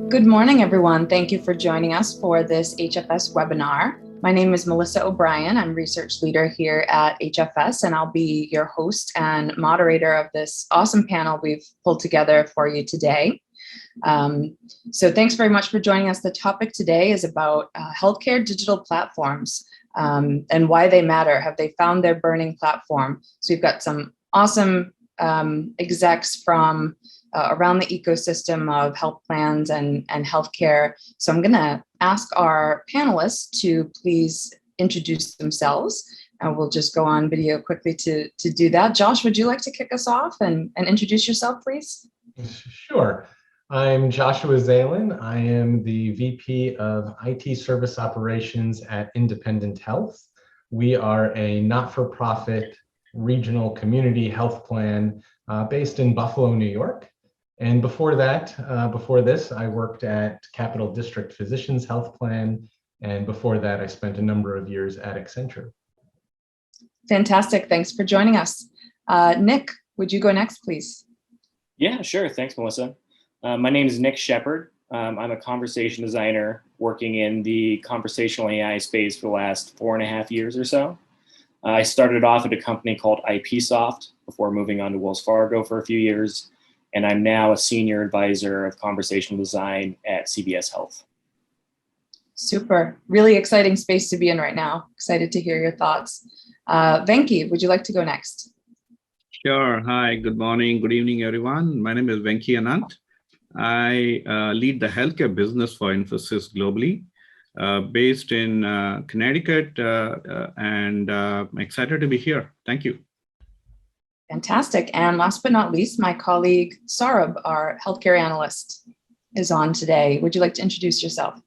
Good morning, everyone. Thank you for joining us for this HFS webinar. My name is Melissa O'Brien. I'm research leader here at HFS, and I'll be your host and moderator of this awesome panel we've pulled together for you today. So thanks very much for joining us. The topic today is about healthcare digital platforms and why they matter. Have they found their burning platform? So we've got some awesome execs from around the ecosystem of health plans and healthcare. So I'm going to ask our panelists to please introduce themselves. And we'll just go on video quickly to do that. Josh, would you like to kick us off and introduce yourself, please? Sure. I'm Joshua Zalen. I am the VP of IT Service Operations at Independent Health. We are a not-for-profit regional community health plan based in Buffalo, New York. And before this, I worked at Capital District Physicians Health Plan. And before that, I spent a number of years at Accenture. Fantastic. Thanks for joining us. Nick, would you go next, please? Yeah, sure. Thanks, Melissa. My name is Nick Shepard. I'm a conversation designer working in the conversational AI space for the last 4.5 years or so. I started off at a company called IPsoft before moving on to Wells Fargo for a few years. And I'm now a senior advisor of conversational design at CVS Health. Super. Really exciting space to be in right now. Excited to hear your thoughts. Venki, would you like to go next? Sure. Hi, good morning, good evening, everyone. My name is Venki Anant. I lead the healthcare business for Infosys globally, based in Connecticut, and I'm excited to be here. Thank you. Fantastic. And last but not least, my colleague Saurabh, our healthcare analyst, is on today. Would you like to introduce yourself?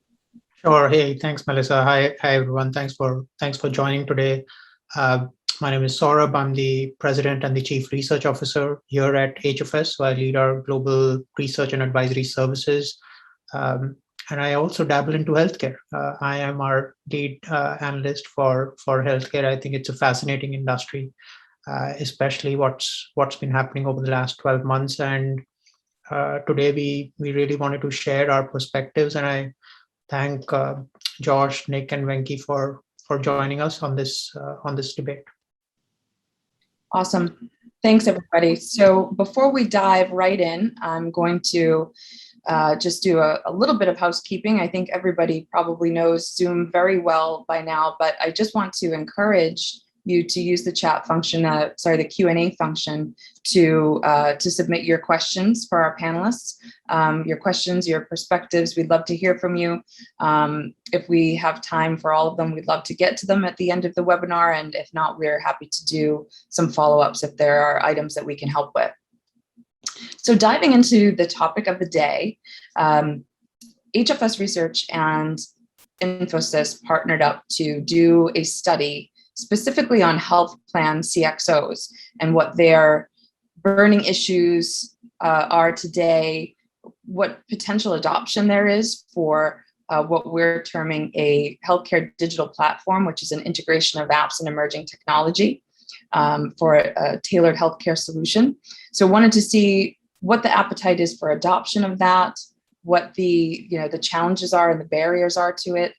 Sure. Hey, thanks, Melissa. Hi everyone. Thanks for joining today. My name is Saurabh. I'm the president and the chief research officer here at HFS. So I lead our global research and advisory services. And I also dabble into healthcare. I am our lead analyst for healthcare. I think it's a fascinating industry. Especially what's been happening over the last 12 months. And today we really wanted to share our perspectives. And I thank Josh, Nick, and Venki for joining us on this debate. Awesome. Thanks, everybody. So before we dive right in, I'm going to just do a little bit of housekeeping. I think everybody probably knows Zoom very well by now, but I just want to encourage you to use the chat function, the Q&A function to submit your questions for our panelists. Your questions, your perspectives, we'd love to hear from you. If we have time for all of them, we'd love to get to them at the end of the webinar. And if not, we're happy to do some follow-ups if there are items that we can help with. So diving into the topic of the day, HFS Research and Infosys partnered up to do a study specifically on health plan CXOs and what their burning issues are today, what potential adoption there is for what we're terming a healthcare digital platform, which is an integration of apps and emerging technology for a tailored healthcare solution. So wanted to see what the appetite is for adoption of that, what the challenges are and the barriers are to it.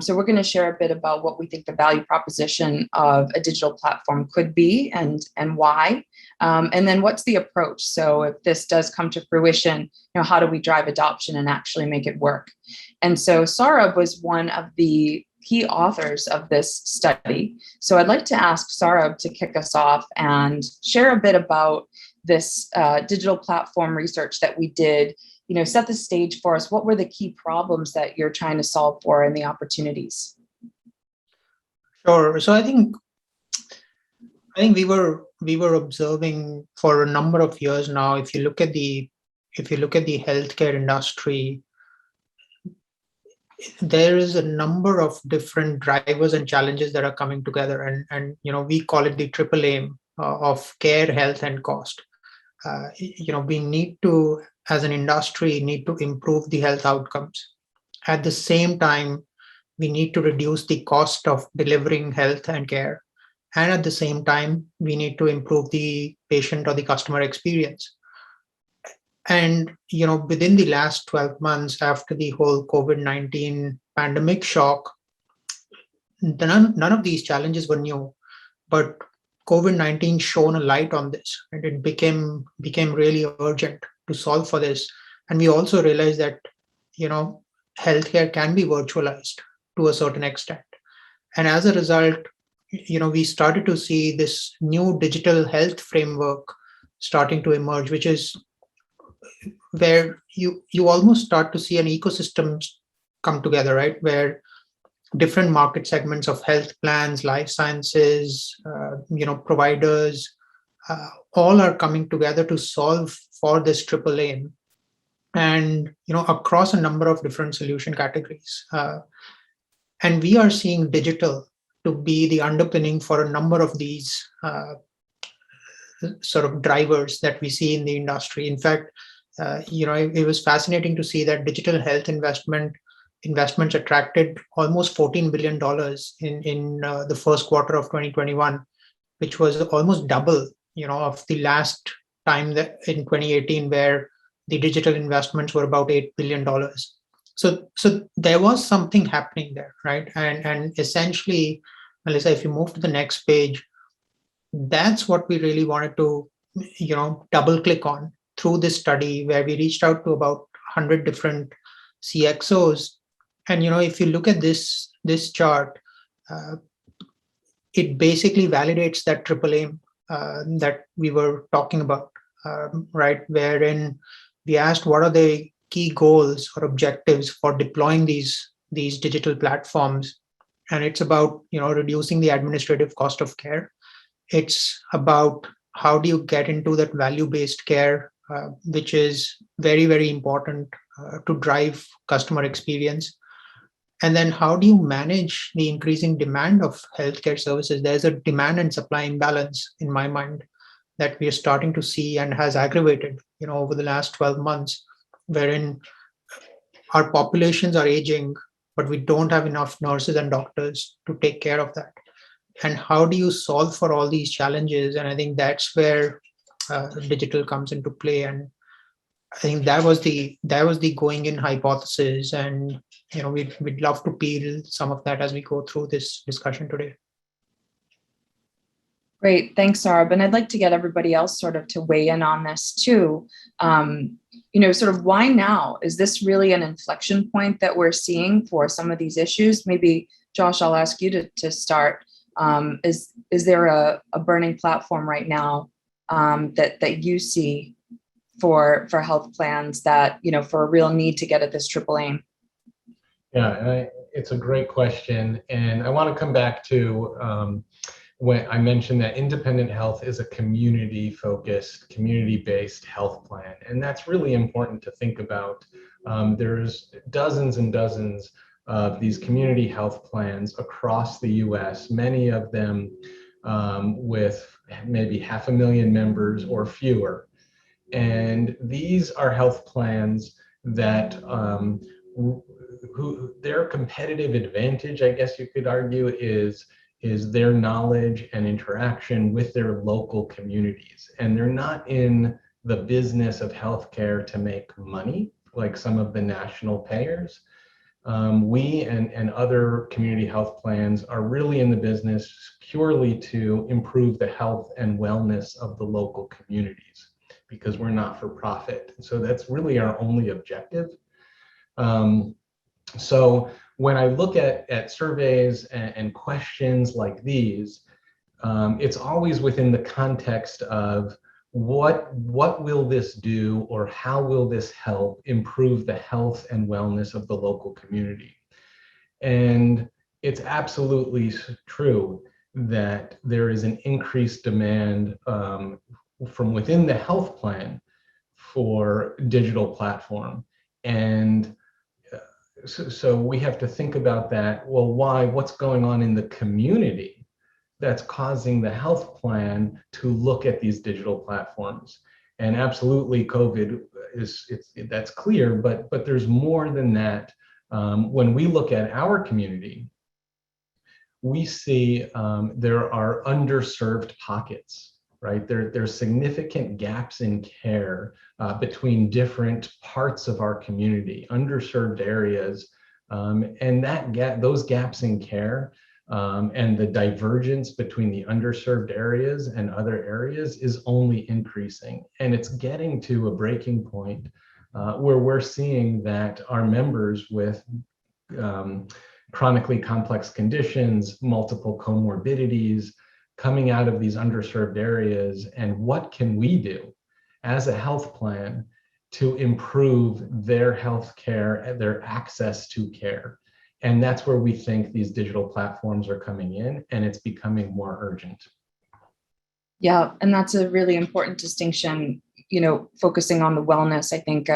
So we're going to share a bit about what we think the value proposition of a digital platform could be and why, and then what's the approach. So if this does come to fruition, how do we drive adoption and actually make it work? And so Saurabh was one of the key authors of this study. So I'd like to ask Saurabh to kick us off and share a bit about this digital platform research that we did. Set the stage for us. What were the key problems that you're trying to solve for and the opportunities? Sure. So I think we were observing for a number of years now. If you look at the healthcare industry, there is a number of different drivers and challenges that are coming together, and we call it the triple aim of care, health, and cost. We need to, as an industry, need to improve the health outcomes. At the same time, we need to reduce the cost of delivering health and care. And at the same time, we need to improve the patient or the customer experience. And, within the last 12 months after the whole COVID-19 pandemic shock, none of these challenges were new, but COVID-19 shone a light on this, and it became really urgent to solve for this. And we also realized that, healthcare can be virtualized to a certain extent. And as a result, we started to see this new digital health framework starting to emerge, which is where you almost start to see an ecosystem come together, right? Where different market segments of health plans, life sciences, providers, all are coming together to solve for this triple aim, and across a number of different solution categories. And we are seeing digital to be the underpinning for a number of these sort of drivers that we see in the industry. In fact, it was fascinating to see that digital health investments attracted almost $14 billion in the first quarter of 2021, which was almost double, of the last time that in 2018, where the digital investments were about $8 billion. So there was something happening there, right? And essentially, Melissa, if you move to the next page, that's what we really wanted to, double click on through this study, where we reached out to about 100 different CXOs. And if you look at this chart, it basically validates that triple aim that we were talking about, right? Wherein we asked what are the key goals or objectives for deploying these digital platforms, and it's about reducing the administrative cost of care. It's about how do you get into that value-based care, which is very, very important to drive customer experience. And then how do you manage the increasing demand of healthcare services? There's a demand and supply imbalance in my mind that we are starting to see and has aggravated, over the last 12 months, wherein our populations are aging, but we don't have enough nurses and doctors to take care of that. And how do you solve for all these challenges? And I think that's where digital comes into play. And I think that was the going in hypothesis. And we'd love to peel some of that as we go through this discussion today. Great, thanks, Saurabh. And I'd like to get everybody else sort of to weigh in on this too. Sort of why now? Is this really an inflection point that we're seeing for some of these issues? Maybe, Josh, I'll ask you to start. Is there a burning platform right now that you see for health plans that, for a real need to get at this triple aim? Yeah, it's a great question. And I want to come back to when I mentioned that Independent Health is a community-focused, community-based health plan. And that's really important to think about. There's dozens and dozens of these community health plans across the US, many of them with maybe 500,000 members or fewer. And these are health plans that their competitive advantage, I guess you could argue, is their knowledge and interaction with their local communities. And they're not in the business of healthcare to make money like some of the national payers. We and other community health plans are really in the business purely to improve the health and wellness of the local communities, because we're not for profit. So that's really our only objective. So when I look at surveys and questions like these, it's always within the context of what will this do, or how will this help improve the health and wellness of the local community? And it's absolutely true that there is an increased demand from within the health plan for digital platform. And so we have to think about that. Well, why? What's going on in the community that's causing the health plan to look at these digital platforms? And absolutely, COVID that's clear, but there's more than that. When we look at our community, we see there are underserved pockets right? There's significant gaps in care between different parts of our community, underserved areas, and those gaps in care and the divergence between the underserved areas and other areas is only increasing. And it's getting to a breaking point where we're seeing that our members with chronically complex conditions, multiple comorbidities, coming out of these underserved areas, and what can we do as a health plan to improve their health care, their access to care. And that's where we think these digital platforms are coming in, and it's becoming more urgent. Yeah, and that's a really important distinction, focusing on the wellness. I think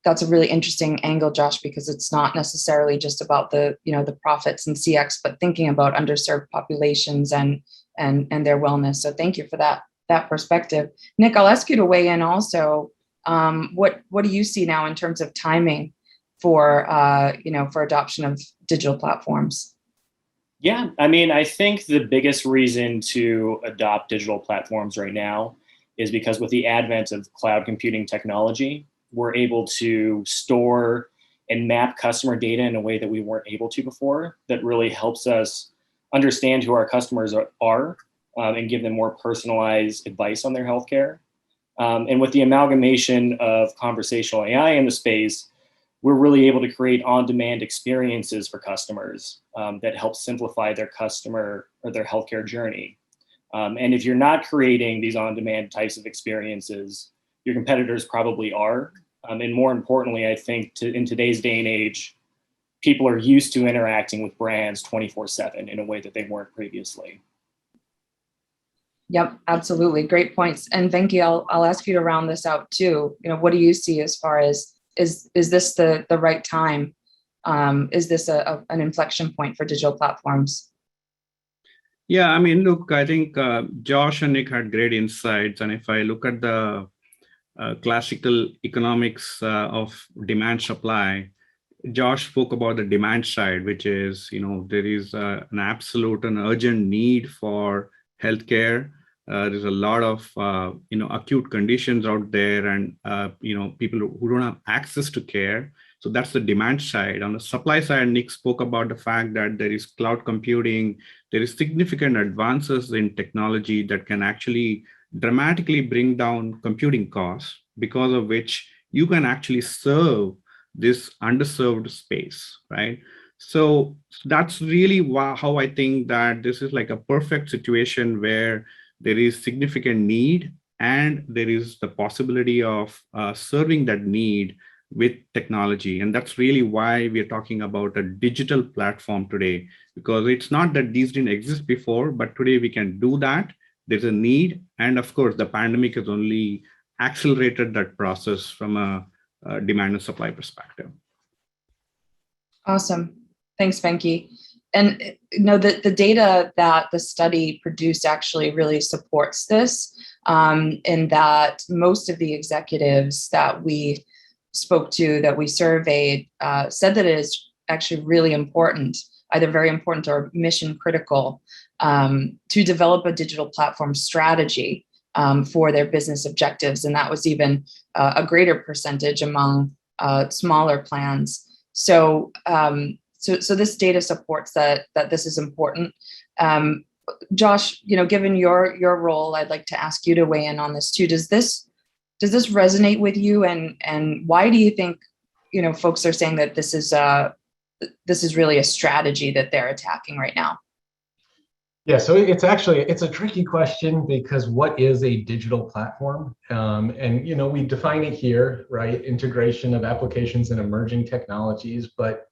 that's a really interesting angle, Josh, because it's not necessarily just about the profits and CX, but thinking about underserved populations and their wellness. So thank you for that perspective. Nick, I'll ask you to weigh in also. What do you see now in terms of timing for adoption of digital platforms? Yeah, I think the biggest reason to adopt digital platforms right now is because with the advent of cloud computing technology, we're able to store and map customer data in a way that we weren't able to before. That really helps us understand who our customers are and give them more personalized advice on their healthcare. And with the amalgamation of conversational AI in the space, we're really able to create on-demand experiences for customers that help simplify their customer or their healthcare journey. And if you're not creating these on-demand types of experiences, your competitors probably are. And more importantly, I think in today's day and age, people are used to interacting with brands 24/7 in a way that they weren't previously. Yep, absolutely. Great points. And Venki, I'll ask you to round this out too. What do you see as far as, is this the right time? Is this an inflection point for digital platforms? Yeah, look, I think Josh and Nick had great insights. And if I look at the classical economics of demand supply, Josh spoke about the demand side, which is, there is an absolute and urgent need for healthcare. There's a lot of, acute conditions out there and, people who don't have access to care. So that's the demand side. On the supply side, Nick spoke about the fact that there is cloud computing, there is significant advances in technology that can actually dramatically bring down computing costs, because of which you can actually serve this underserved space, right? So that's really how I think that this is like a perfect situation where there is significant need and there is the possibility of serving that need with technology. And that's really why we're talking about a digital platform today, because it's not that these didn't exist before, but today we can do that. There's a need. And of course, the pandemic has only accelerated that process from a demand and supply perspective. Awesome. Thanks, Venki. And the data that the study produced actually really supports this, in that most of the executives that we spoke to, that we surveyed, said that it is actually really important, either very important or mission critical, to develop a digital platform strategy for their business objectives. And that was even a greater percentage among smaller plans. So this data supports that this is important. Josh, given your role, I'd like to ask you to weigh in on this too. Does this resonate with you, and why do you think folks are saying that this is really a strategy that they're attacking right now? Yeah, so it's a tricky question, because what is a digital platform? And we define it here, right? Integration of applications and emerging technologies, but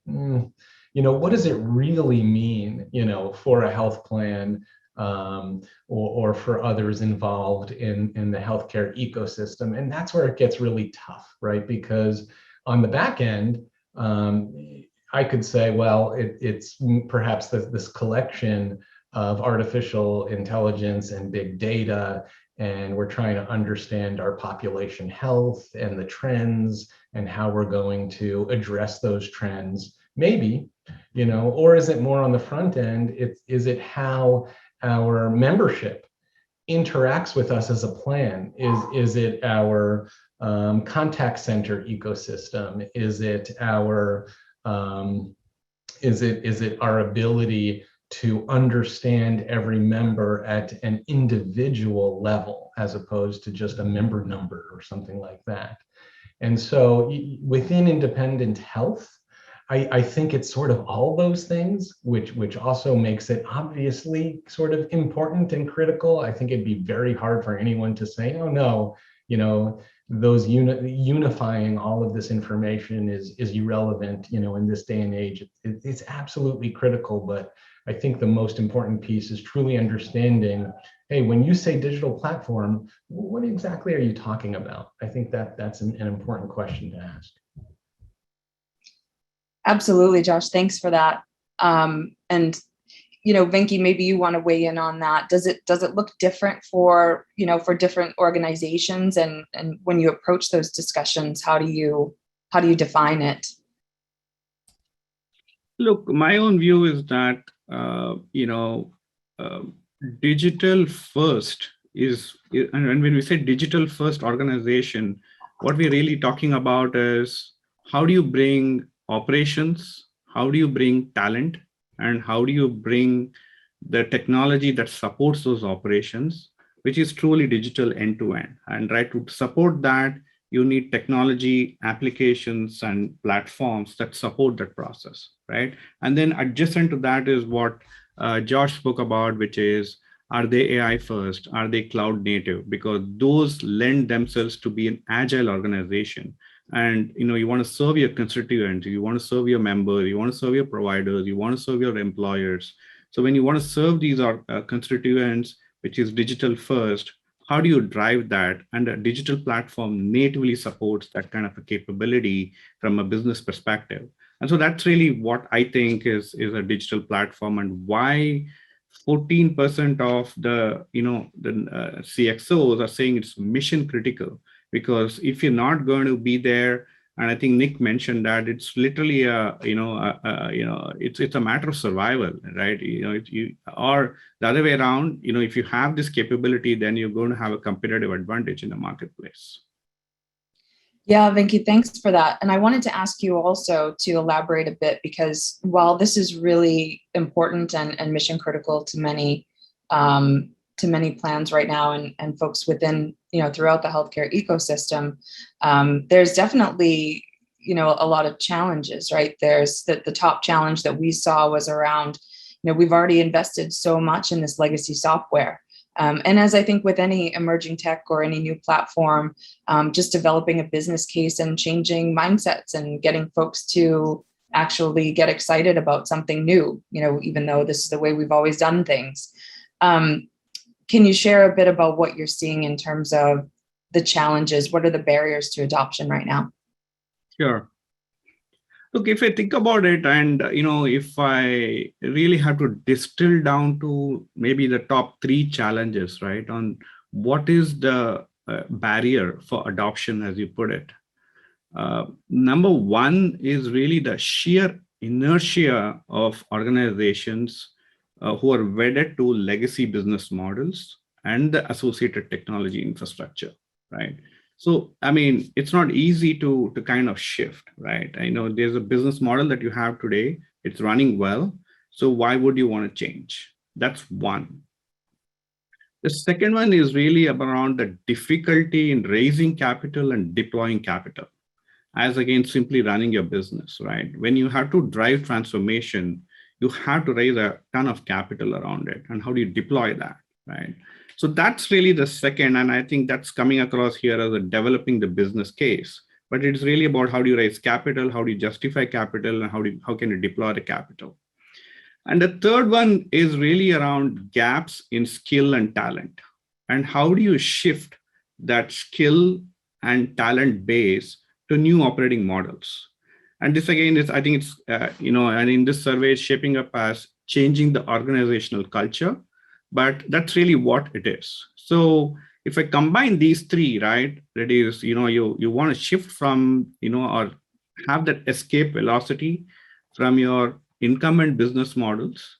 what does it really mean, for a health plan or for others involved in the healthcare ecosystem? And that's where it gets really tough, right? Because on the back end, I could say, well, it's perhaps this collection of artificial intelligence and big data, and we're trying to understand our population health and the trends and how we're going to address those trends, maybe, or is it more on the front end? Is it how our membership interacts with us as a plan? Is it our contact center ecosystem? Is it our is it our ability to understand every member at an individual level as opposed to just a member number or something like that? And so within Independent Health, I think it's sort of all those things, which also makes it obviously sort of important and critical. I think it'd be very hard for anyone to say, oh no, those unifying all of this information is irrelevant, in this day and age. It's absolutely critical, but I think the most important piece is truly understanding, hey, when you say digital platform, what exactly are you talking about? I think that's an important question to ask. Absolutely, Josh. Thanks for that. And Venki, maybe you want to weigh in on that. Does it look different for different organizations, and when you approach those discussions, how do you define it? Look, my own view is that digital first and when we say digital first organization, what we're really talking about is how do you bring operations, how do you bring talent, and how do you bring the technology that supports those operations, which is truly digital end-to-end. And right, to support that, you need technology, applications, and platforms that support that process, right? And then adjacent to that is what Josh spoke about, which is, are they AI first? Are they cloud native? Because those lend themselves to be an agile organization. And you want to serve your constituents, you want to serve your members, you want to serve your providers, you want to serve your employers. So when you want to serve these constituents, which is digital first, how do you drive that? And a digital platform natively supports that kind of a capability from a business perspective. And so that's really what I think is a digital platform, and why 14% of the CXOs are saying it's mission critical. Because if you're not going to be there, and I think Nick mentioned that, it's literally it's a matter of survival, right? Or the other way around, if you have this capability, then you're going to have a competitive advantage in the marketplace. Yeah, Venki, thanks for that. And I wanted to ask you also to elaborate a bit, because while this is really important and mission critical to many plans right now, and folks within, throughout the healthcare ecosystem, there's definitely, a lot of challenges, right? There's the top challenge that we saw was around, we've already invested so much in this legacy software. And as I think with any emerging tech or any new platform, just developing a business case and changing mindsets and getting folks to actually get excited about something new, even though this is the way we've always done things. Can you share a bit about what you're seeing in terms of the challenges? What are the barriers to adoption right now? Sure. Look, if I think about it, and if I really have to distill down to maybe the top 3 challenges, right, on what is the barrier for adoption, as you put it. Number 1 is really the sheer inertia of organizations who are wedded to legacy business models and the associated technology infrastructure, right? So, I mean, it's not easy to kind of shift, right? I know there's a business model that you have today, it's running well. So why would you want to change? That's 1. The second one is really around the difficulty in raising capital and deploying capital, as against simply running your business, right? When you have to drive transformation, you have to raise a ton of capital around it. And how do you deploy that, right? So that's really the second, and I think that's coming across here as a developing the business case. But it's really about how do you raise capital, how do you justify capital, and how can you deploy the capital. And the third one is really around gaps in skill and talent. And how do you shift that skill and talent base to new operating models? And this again is, I think it's, and in this survey, it's shaping up as changing the organizational culture, but that's really what it is. So if I combine these 3, right, that is, you want to shift from, or have that escape velocity from your incumbent business models.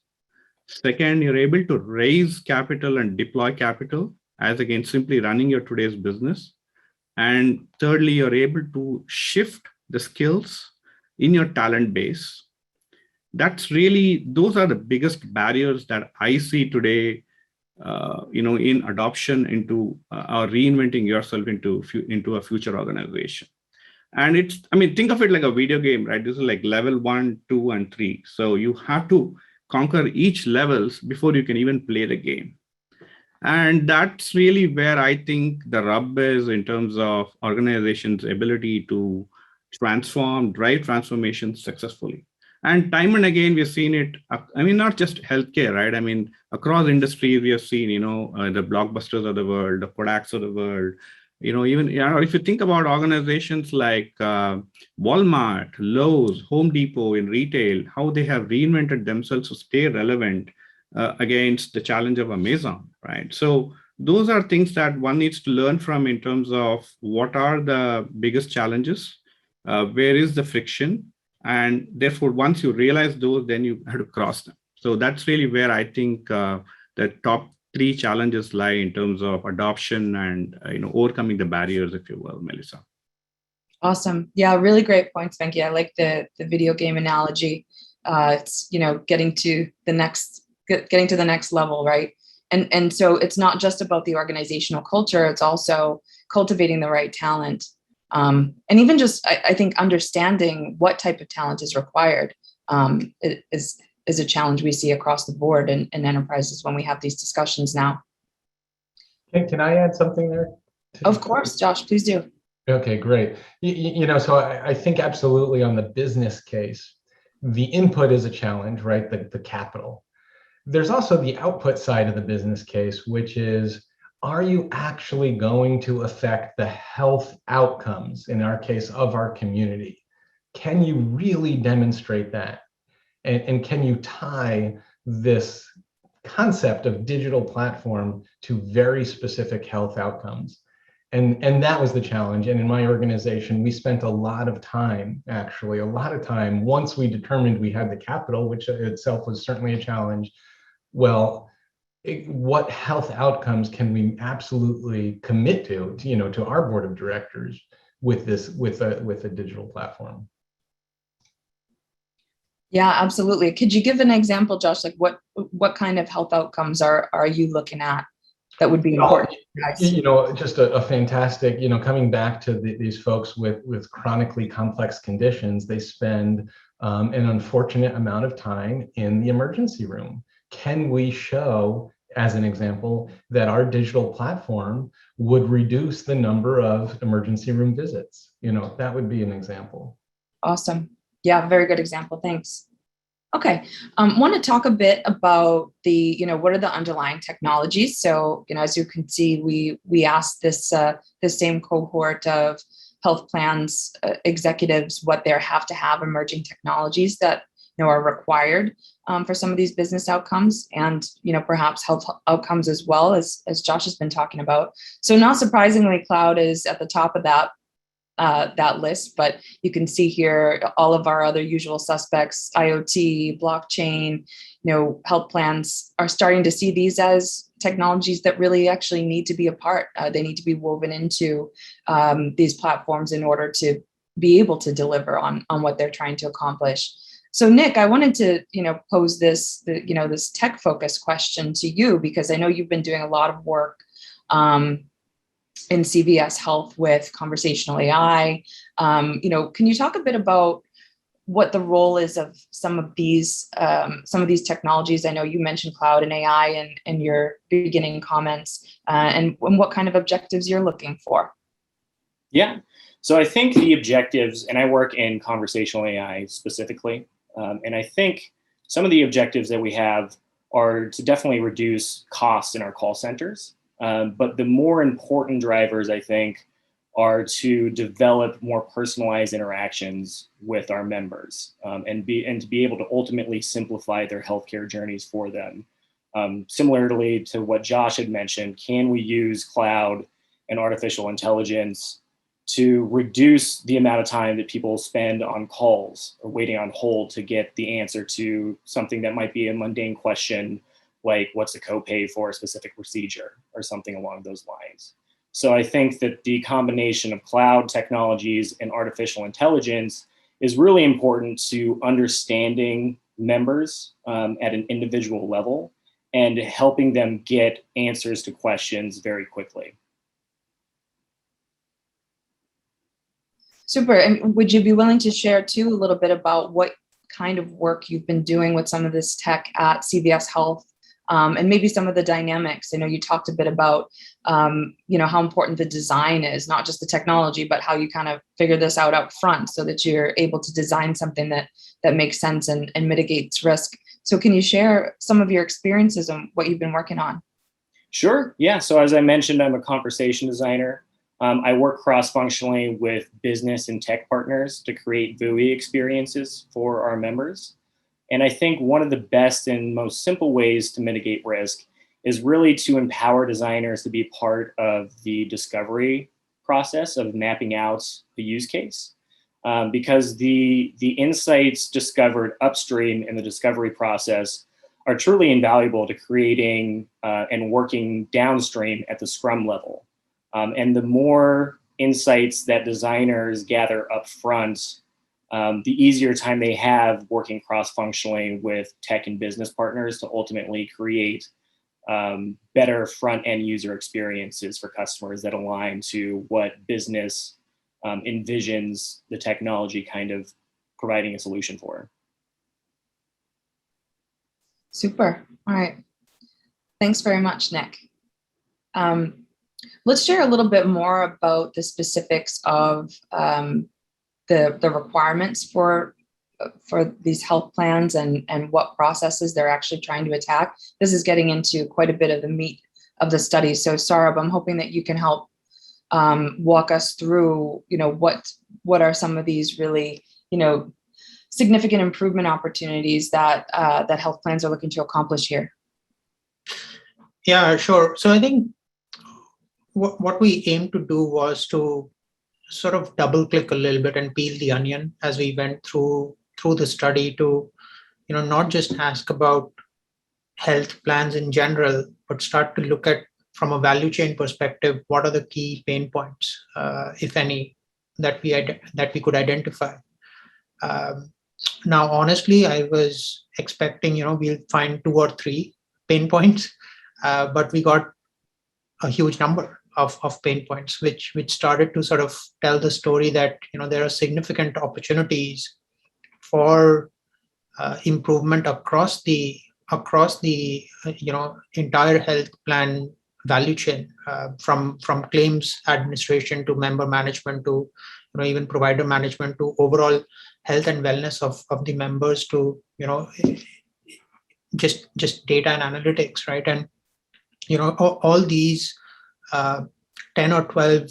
Second, you're able to raise capital and deploy capital. as against simply running your today's business. And thirdly, you're able to shift the skills in your talent base. Those are the biggest barriers that I see today, in adoption into or reinventing yourself into a future organization. And think of it like a video game, right? This is like level 1, 2, and 3. So you have to conquer each levels before you can even play the game. And that's really where I think the rub is in terms of organizations' ability to drive transformation successfully. And time and again, we've seen it, not just healthcare, right? Across industries, we have seen, the Blockbusters of the world, the Kodaks of the world, even if you think about organizations like Walmart, Lowe's, Home Depot in retail, how they have reinvented themselves to stay relevant against the challenge of Amazon, right? So those are things that one needs to learn from in terms of what are the biggest challenges, where is the friction, and therefore once you realize those, then you have to cross them. So that's really where I think the top 3 challenges lie in terms of adoption and overcoming the barriers, if you will, Melissa. Awesome. Yeah, really great points, Venki. I like the video game analogy. It's getting to the next level, right? And so it's not just about the organizational culture, it's also cultivating the right talent. And even just, I think, understanding what type of talent is required is a challenge we see across the board in enterprises when we have these discussions now. Can I add something there? Of course, Josh, please do. Okay, great. So I think absolutely on the business case, the input is a challenge, right? The capital. There's also the output side of the business case, which is, are you actually going to affect the health outcomes, in our case, of our community? Can you really demonstrate that? And can you tie this concept of digital platform to very specific health outcomes? And that was the challenge. And in my organization, we spent a lot of time, once we determined we had the capital, which itself was certainly a challenge. Well, what health outcomes can we absolutely commit to our board of directors with a digital platform? Yeah, absolutely. Could you give an example, Josh? Like what kind of health outcomes are you looking at that would be important? Just a fantastic, coming back to these folks with chronically complex conditions, they spend an unfortunate amount of time in the emergency room. Can we show, as an example, that our digital platform would reduce the number of emergency room visits? That would be an example. Awesome. Yeah, very good example. Thanks. Okay. Want to talk a bit about what are the underlying technologies? So, as you can see, we asked this same cohort of health plans executives what they have to have emerging technologies that are required for some of these business outcomes, and perhaps health outcomes as well, as Josh has been talking about. So, not surprisingly, cloud is at the top of that list, but you can see here all of our other usual suspects: IoT, blockchain. Health plans are starting to see these as technologies that really actually need to be a part. They need to be woven into these platforms in order to be able to deliver on what they're trying to accomplish. So, Nick, I wanted to pose this tech-focused question to you, because I know you've been doing a lot of work in CVS Health with conversational AI. Can you talk a bit about what the role is of some of these technologies? I know you mentioned cloud and AI in your beginning comments, and what kind of objectives you're looking for. Yeah, so I think the objectives, and I work in conversational AI specifically, and I think some of the objectives that we have are to definitely reduce costs in our call centers. But the more important drivers, I think, are to develop more personalized interactions with our members, and to be able to ultimately simplify their healthcare journeys for them. Similarly to what Josh had mentioned, can we use cloud and artificial intelligence to reduce the amount of time that people spend on calls or waiting on hold to get the answer to something that might be a mundane question like what's the copay for a specific procedure or something along those lines. So I think that the combination of cloud technologies and artificial intelligence is really important to understanding members at an individual level and helping them get answers to questions very quickly. Super. And would you be willing to share too a little bit about what kind of work you've been doing with some of this tech at CVS Health, and maybe some of the dynamics? I know you talked a bit about, how important the design is, not just the technology, but how you kind of figure this out front so that you're able to design something that makes sense and mitigates risk. So can you share some of your experiences and what you've been working on? Sure. Yeah. So as I mentioned, I'm a conversation designer. I work cross-functionally with business and tech partners to create VUI experiences for our members. And I think one of the best and most simple ways to mitigate risk is really to empower designers to be part of the discovery process of mapping out the use case. Because the insights discovered upstream in the discovery process are truly invaluable to creating and working downstream at the Scrum level. And the more insights that designers gather up front, the easier time they have working cross-functionally with tech and business partners to ultimately create better front-end user experiences for customers that align to what business envisions the technology kind of providing a solution for. Super. All right. Thanks very much, Nick. Let's share a little bit more about the specifics of the requirements for these health plans and what processes they're actually trying to attack. This is getting into quite a bit of the meat of the study. So Saurabh, I'm hoping that you can help walk us through, what are some of these really, significant improvement opportunities that health plans are looking to accomplish here. Yeah, sure. So I think what we aimed to do was to sort of double click a little bit and peel the onion as we went through the study to, not just ask about health plans in general, but start to look at, from a value chain perspective, what are the key pain points, if any, that we could identify. Now, honestly, I was expecting, we'll find 2 or 3 pain points, but we got a huge number of pain points, which started to sort of tell the story that, there are significant opportunities for improvement across the entire health plan value chain, from claims administration to member management to even provider management to overall health and wellness of the members to just data and analytics, right? And all these 10 or 12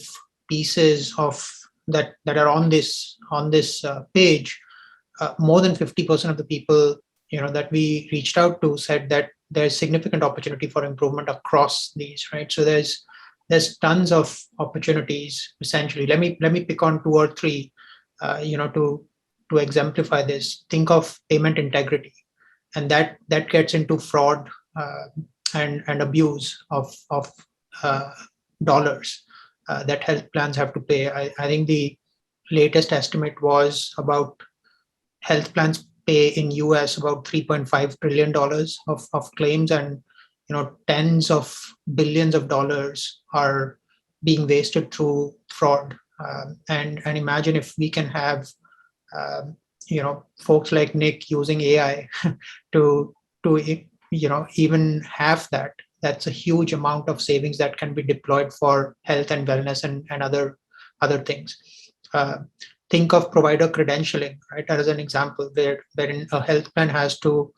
pieces of that are on this page, more than 50% of the people that we reached out to said that there's significant opportunity for improvement across these, right? So there's tons of opportunities. Essentially, let me pick on 2 or 3 to exemplify this. Think of payment integrity, and that gets into fraud and abuse of dollars that health plans have to pay. I think the latest estimate was about health plans pay in US about $3.5 trillion of claims, and tens of billions of dollars are being wasted through fraud. And imagine if we can have folks like Nick using AI to even half that. That's a huge amount of savings that can be deployed for health and wellness and other things. Think of provider credentialing, right? As an example, wherein a health plan has to,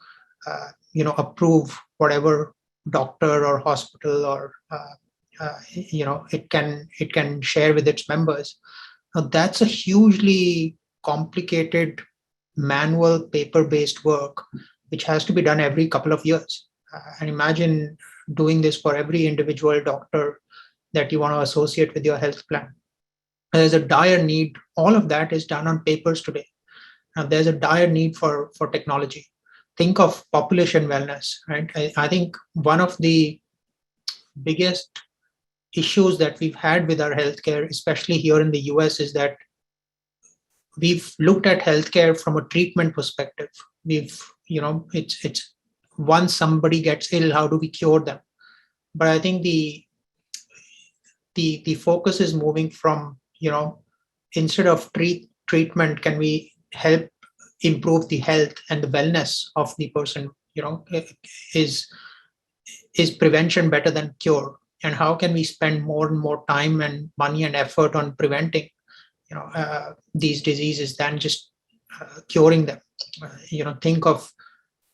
approve whatever doctor or hospital or it can share with its members. Now, that's a hugely complicated manual paper-based work, which has to be done every couple of years. And imagine doing this for every individual doctor that you want to associate with your health plan. There's a dire need. All of that is done on papers today. Now, there's a dire need for technology. think of population wellness, right? I think one of the biggest issues that we've had with our healthcare, especially here in the US, is that we've looked at healthcare from a treatment perspective. It's once somebody gets ill, how do we cure them? But I think the focus is moving from, instead of treatment, can we help improve the health and the wellness of the person? Is prevention better than cure? And how can we spend more and more time and money and effort on preventing these diseases than just curing them? Think of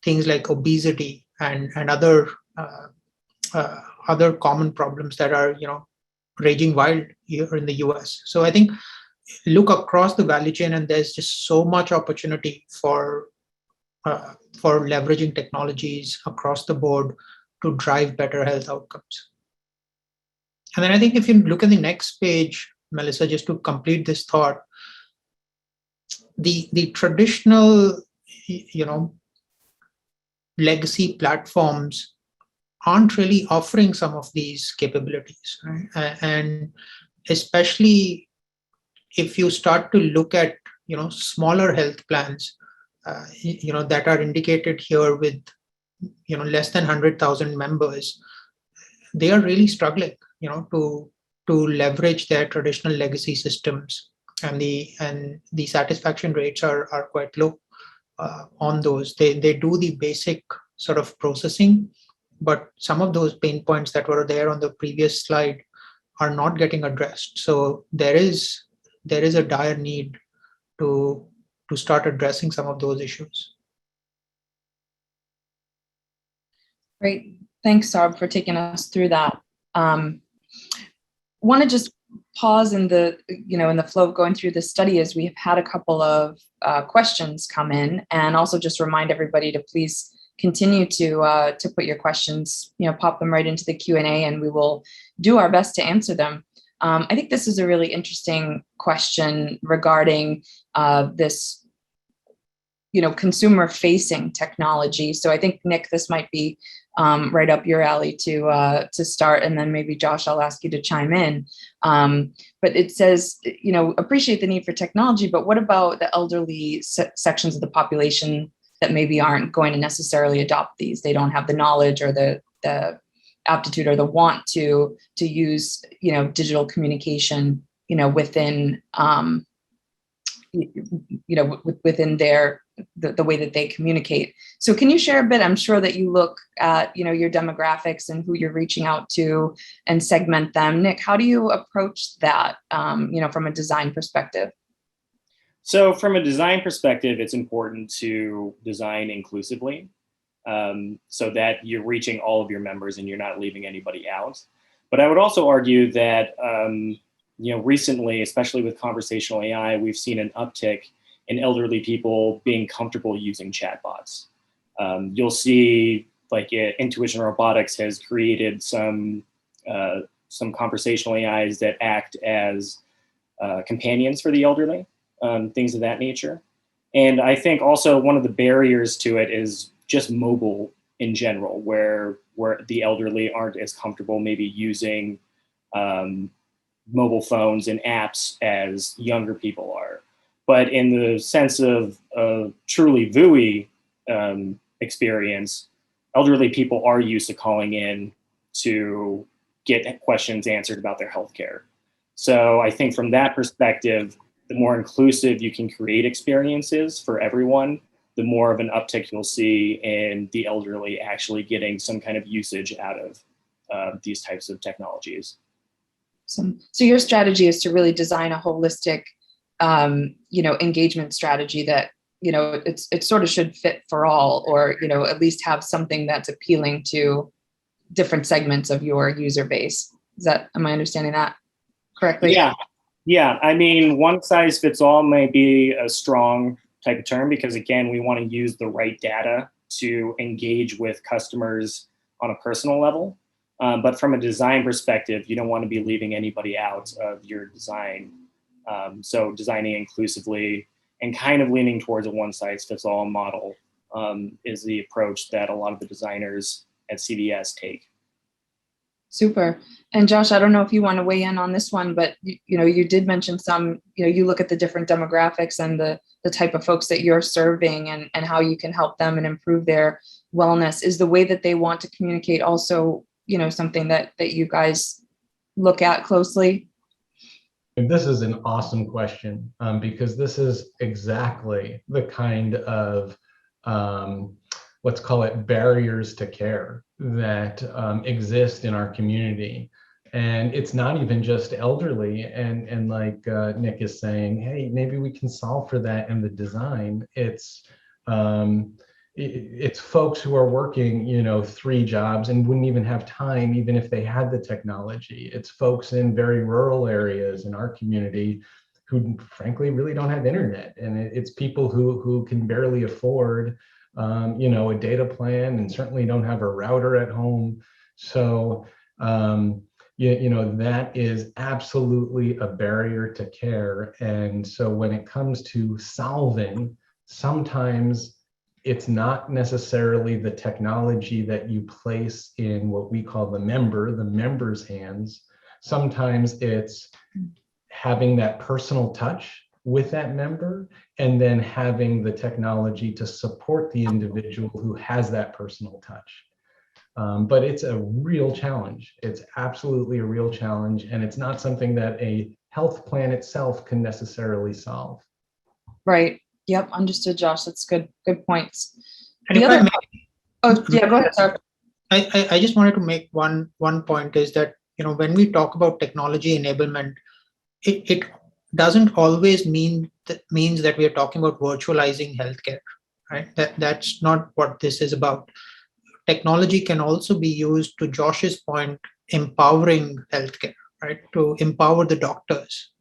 things like obesity and other common problems that are raging wild here in the US. So I think look across the value chain, and there's just so much opportunity for leveraging technologies across the board to drive better health outcomes. And then I think if you look at the next page, Melissa, just to complete this thought, the traditional, legacy platforms aren't really offering some of these capabilities, right? And especially if you start to look at, smaller health plans, that are indicated here with, less than 100,000 members, they are really struggling, to leverage their traditional legacy systems, and the satisfaction rates are quite low on those. They do the basic sort of processing, but some of those pain points that were there on the previous slide are not getting addressed. So there is a dire need to start addressing some of those issues. Great. Thanks, Saurabh, for taking us through that. Want to just pause in the flow of going through the study, as we've had a couple of questions come in, and also just remind everybody to please continue to put your questions, pop them right into the Q&A, and we will do our best to answer them. I think this is a really interesting question regarding this, consumer-facing technology. So I think, Nick, this might be right up your alley to start, and then maybe Josh, I'll ask you to chime in. But it says, appreciate the need for technology, but what about the elderly sections of the population that maybe aren't going to necessarily adopt these? They don't have the knowledge or the aptitude or the want to use, digital communication, within, within the way that they communicate. So can you share a bit? I'm sure that you look at, your demographics and who you're reaching out to and segment them. Nick, how do you approach that, from a design perspective? So from a design perspective, it's important to design inclusively, so that you're reaching all of your members and you're not leaving anybody out. But I would also argue that, recently, especially with conversational AI, we've seen an uptick in elderly people being comfortable using chatbots. You'll see, like, Intuition Robotics has created some conversational AIs that act as companions for the elderly, things of that nature. And I think also one of the barriers to it is just mobile in general, where the elderly aren't as comfortable maybe using mobile phones and apps as younger people are. But in the sense of truly VUI experience, elderly people are used to calling in to get questions answered about their healthcare. So I think from that perspective, the more inclusive you can create experiences for everyone, the more of an uptick you'll see in the elderly actually getting some kind of usage out of these types of technologies. So your strategy is to really design a holistic, engagement strategy that, it sort of should fit for all, or, at least have something that's appealing to different segments of your user base. Am I understanding that correctly? Yeah. I mean, one size fits all may be a strong type of term, because again, we want to use the right data to engage with customers on a personal level. But from a design perspective, you don't want to be leaving anybody out of your design. So designing inclusively and kind of leaning towards a one-size-fits-all model is the approach that a lot of the designers at CVS take. Super. And Josh, I don't know if you want to weigh in on this one, but you did mention some, you look at the different demographics and the type of folks that you're serving and how you can help them and improve their wellness. Is the way that they want to communicate also, something that you guys look at closely? This is an awesome question, because this is exactly the kind of, let's call it, barriers to care that exist in our community. And it's not even just elderly. And like Nick is saying, hey, maybe we can solve for that in the design. It's folks who are working, 3 jobs and wouldn't even have time, even if they had the technology. It's folks in very rural areas in our community who frankly really don't have internet. And it's people who can barely afford, a data plan, and certainly don't have a router at home. So, that is absolutely a barrier to care. And so when it comes to solving, sometimes it's not necessarily the technology that you place in what we call the member's hands. Sometimes it's having that personal touch with that member, and then having the technology to support the individual who has that personal touch. But it's a real challenge. It's absolutely a real challenge, and it's not something that a health plan itself can necessarily solve. Right. Yep. Understood, Josh. That's good points. And Go ahead, sir. I just wanted to make one point is that, when we talk about technology enablement, it doesn't always means that we are talking about virtualizing healthcare, right? That's not what this is about. Technology can also be used, to Josh's point, empowering healthcare, right? To empower the doctors.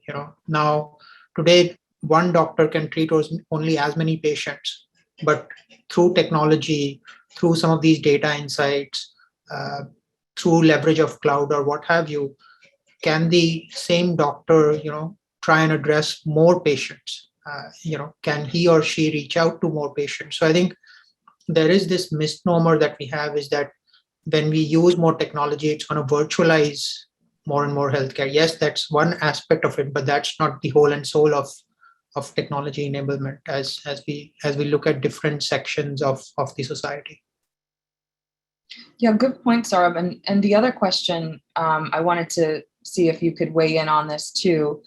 Now today, one doctor can treat only as many patients, but through technology, through some of these data insights, through leverage of cloud or what have you, can the same doctor, try and address more patients? Can he or she reach out to more patients? So I think there is this misnomer that we have, is that when we use more technology, it's going to virtualize more and more healthcare. Yes, that's one aspect of it, but that's not the whole and soul of technology enablement as we look at different sections of the society. Yeah, good point, Saurabh. And the other question, I wanted to see if you could weigh in on this too.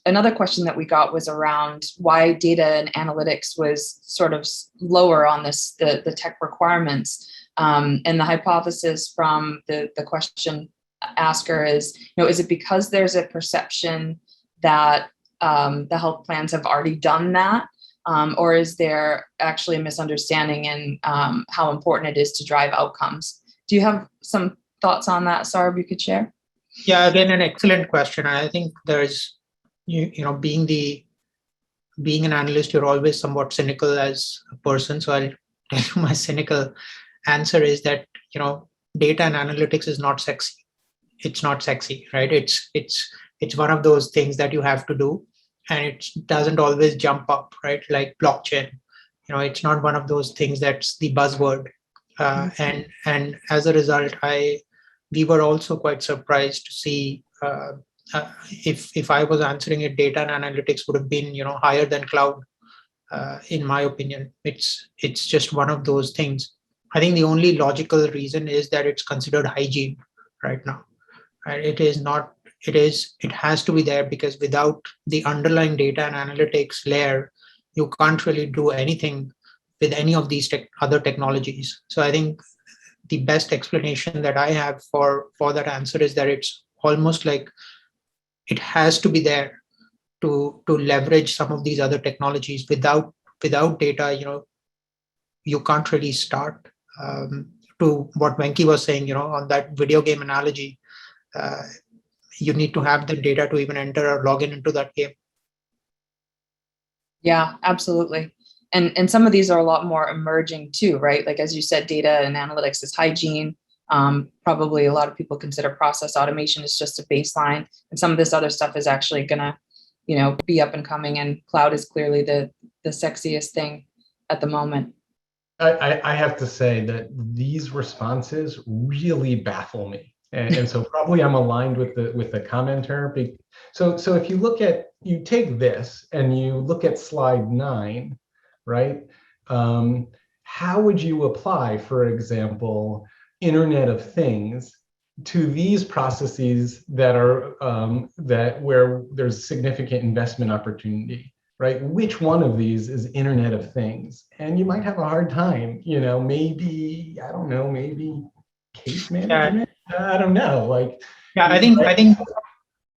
Another question that we got was around why data and analytics was sort of lower on the tech requirements. And the hypothesis from the question asker is, is it because there's a perception that the health plans have already done that? Or is there actually a misunderstanding in how important it is to drive outcomes? Do you have some thoughts on that, Saurabh, you could share? Yeah, again, an excellent question. I think there's, being an analyst, you're always somewhat cynical as a person. So I'll tell you my cynical answer is that, data and analytics is not sexy. It's not sexy, right? It's one of those things that you have to do, and it doesn't always jump up, right? Like blockchain, it's not one of those things that's the buzzword. And as a result, we were also quite surprised to see if I was answering it, data and analytics would have been, higher than cloud. In my opinion, it's just one of those things. I think the only logical reason is that it's considered hygiene right now. Right? It is not. It has to be there, because without the underlying data and analytics layer, you can't really do anything with any of these other technologies. So I think the best explanation that I have for that answer is that it's almost like it has to be there to leverage some of these other technologies. Without data, you can't really start. To what Venki was saying, on that video game analogy, you need to have the data to even enter or log into that game. Yeah, absolutely. And some of these are a lot more emerging too, right? Like, as you said, data and analytics is hygiene. Probably a lot of people consider process automation is just a baseline. And some of this other stuff is actually gonna, be up and coming, and cloud is clearly the sexiest thing at the moment. I have to say that these responses really baffle me. And so probably I'm aligned with the commenter. So if you take this and you look at slide 9, right? How would you apply, for example, Internet of Things to these processes that are where there's significant investment opportunity, right? Which one of these is Internet of Things? And you might have a hard time, maybe, I don't know, maybe case management. I don't know. I think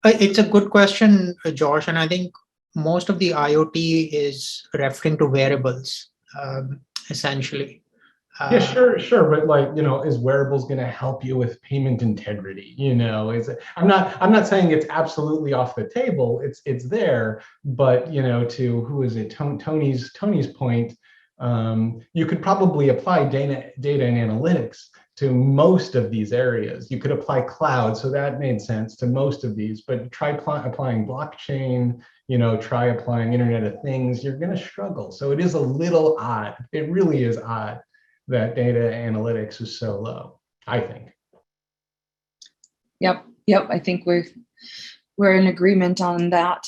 it's a good question, Josh, and I think most of the IoT is referring to wearables, essentially. Yeah, sure, but is wearables going to help you with payment integrity? I'm not saying it's absolutely off the table. It's there, but to who is it? Tony's point, you could probably apply data and analytics to most of these areas. You could apply cloud, so that made sense to most of these. But try applying blockchain. Try applying Internet of Things. You're going to struggle. So it is a little odd. It really is odd that data analytics is so low, I think. Yep. I think we're in agreement on that.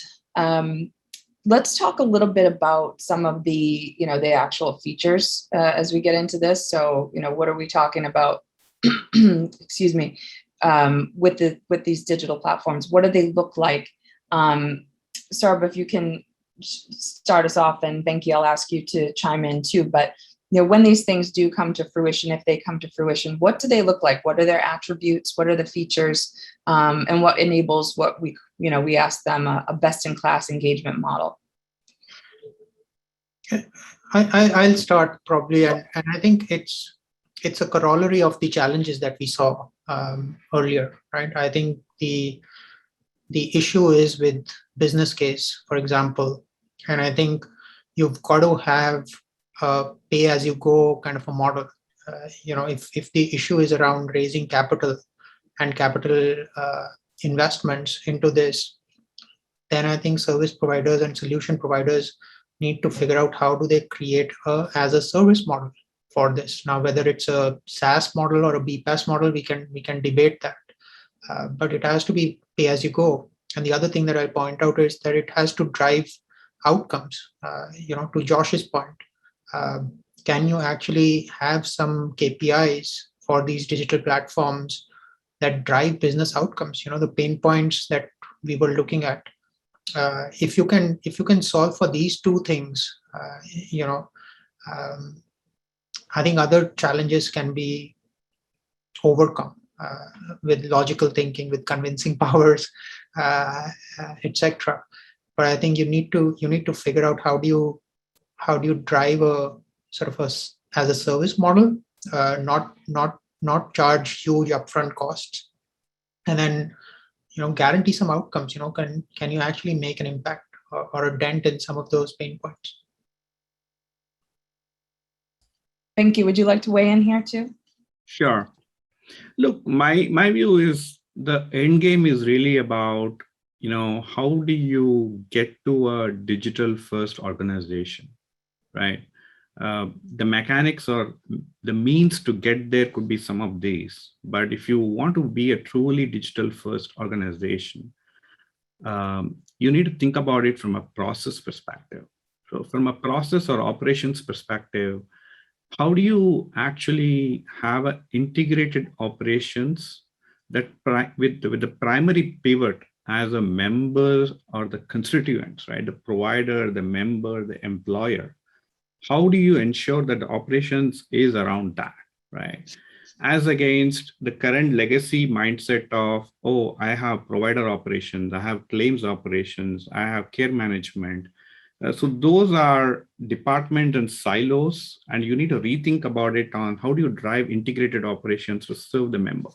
Let's talk a little bit about some of the the actual features as we get into this. So what are we talking about? Excuse me. With these digital platforms, what do they look like? Saurabh, if you can start us off, and Venki, I'll ask you to chime in too. But when these things do come to fruition, if they come to fruition, what do they look like? What are their attributes? What are the features? And what enables what we ask them a best-in-class engagement model? I'll start probably, and I think it's a corollary of the challenges that we saw earlier, right? I think the issue is with business case, for example, and I think you've got to have a pay-as-you-go kind of a model. If the issue is around raising capital and capital investments into this, then I think service providers and solution providers need to figure out how do they create a as a service model for this. Now, whether it's a SaaS model or a BPaaS model, we can debate that, but it has to be pay-as-you-go. And the other thing that I point out is that it has to drive outcomes. To Josh's point, can you actually have some KPIs for these digital platforms that drive business outcomes? The pain points that we were looking at. If you can solve for these two things, I think other challenges can be overcome with logical thinking, with convincing powers, etc. But I think you need to figure out how do you drive a sort of as a service model, not charge huge upfront costs, and then guarantee some outcomes. Can you actually make an impact or a dent in some of those pain points? Venki, would you like to weigh in here too? Sure. Look, my view is the end game is really about, how do you get to a digital first organization, right? The mechanics or the means to get there could be some of these, but if you want to be a truly digital first organization, you need to think about it from a process perspective. So from a process or operations perspective, how do you actually have an integrated operations that with the primary pivot as a member or the constituents, right? The provider, the member, the employer. How do you ensure that the operations is around that, right? As against the current legacy mindset of, oh, I have provider operations, I have claims operations, I have care management. So those are department and silos, and you need to rethink about it on how do you drive integrated operations to serve the member.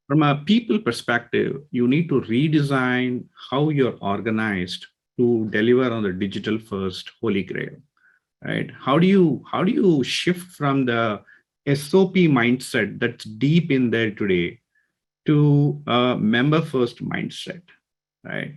From a people perspective, you need to redesign how you're organized to deliver on the digital first holy grail, right? How do you shift from the SOP mindset that's deep in there today to a member first mindset, right?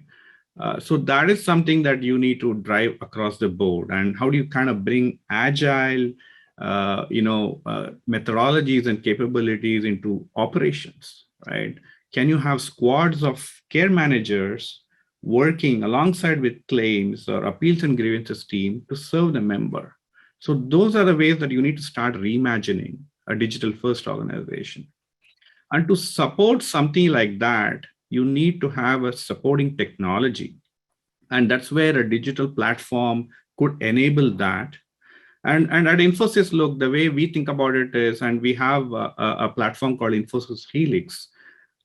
So that is something that you need to drive across the board. And how do you kind of bring agile methodologies and capabilities into operations, right? Can you have squads of care managers working alongside with claims or appeals and grievances team to serve the member? So those are the ways that you need to start reimagining a digital first organization. And to support something like that, you need to have a supporting technology. And that's where a digital platform could enable that. And at Infosys, look, the way we think about it is, and we have a platform called Infosys Helix.